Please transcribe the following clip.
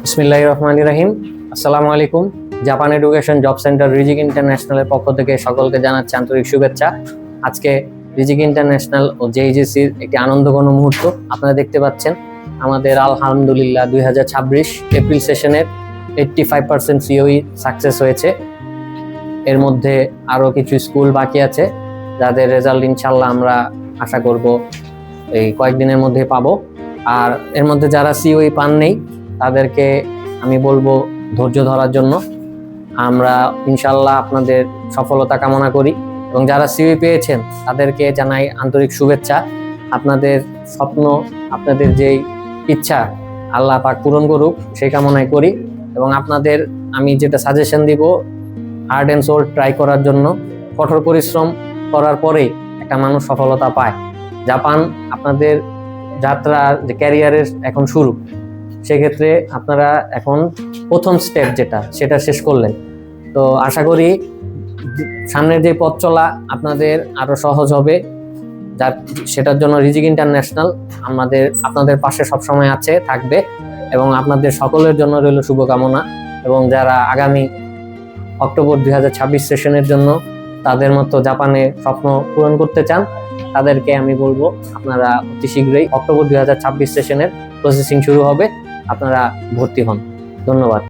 বিসমিল্লাহির রহমানির রহিম। আসসালামু আলাইকুম। জাপান এডুকেশন জব সেন্টার রিজিক ইন্টারন্যাশনালের পক্ষ থেকে সকলকে জানাচ্ছি আন্তরিক শুভেচ্ছা। আজকে রিজিক ইন্টারন্যাশনাল ও জেইজিসির একটি আনন্দঘন মুহূর্ত আপনারা দেখতে পাচ্ছেন। আমাদের আলহামদুলিল্লাহ 2026 এপ্রিল সেশনের 85% সিওই সাকসেস হয়েছে। এর মধ্যে আরও কিছু স্কুল বাকি আছে, যাদের রেজাল্ট ইনশাল্লাহ আমরা আশা করব এই কয়েকদিনের মধ্যে পাবো। আর এর মধ্যে যারা সিওই পান নেই তাদেরকে আমি বলবো ধৈর্য ধরার জন্য। আমরা ইনশাল্লাহ আপনাদের সফলতা কামনা করি এবং যারা সিওই পেয়েছেন তাদেরকে জানাই আন্তরিক শুভেচ্ছা। আপনাদের স্বপ্ন, আপনাদের যেই ইচ্ছা আল্লাহ পাক পূরণ করুক সেই কামনাই করি। এবং আপনাদের আমি যেটা সাজেশন দিব, হার্ড অ্যান্ড সোল ট্রাই করার জন্য। কঠোর পরিশ্রম করার পরেই একটা মানুষ সফলতা পায়। জাপান আপনাদের যাত্রা যে ক্যারিয়ারের এখন শুরু, সেক্ষেত্রে আপনারা এখন প্রথম স্টেপ সেটা শেষ করলেন। তো আশা করি সামনের যে পথ চলা আপনাদের আরো সহজ হবে। সেটার জন্য রিজিক ইন্টারন্যাশনাল আপনাদের পাশে সবসময় থাকবে এবং আপনাদের সকলের জন্য রইল শুভকামনা। এবং যারা আগামী অক্টোবর 2026 সেশনের জন্য তাদের মতো জাপানে স্বপ্ন পূরণ করতে চান, তাদেরকে আমি বলবো আপনারা অতি শীঘ্রই অক্টোবর 2026 সেশনের প্রসেসিং শুরু হবে, আপনারা ভর্তি হন। ধন্যবাদ।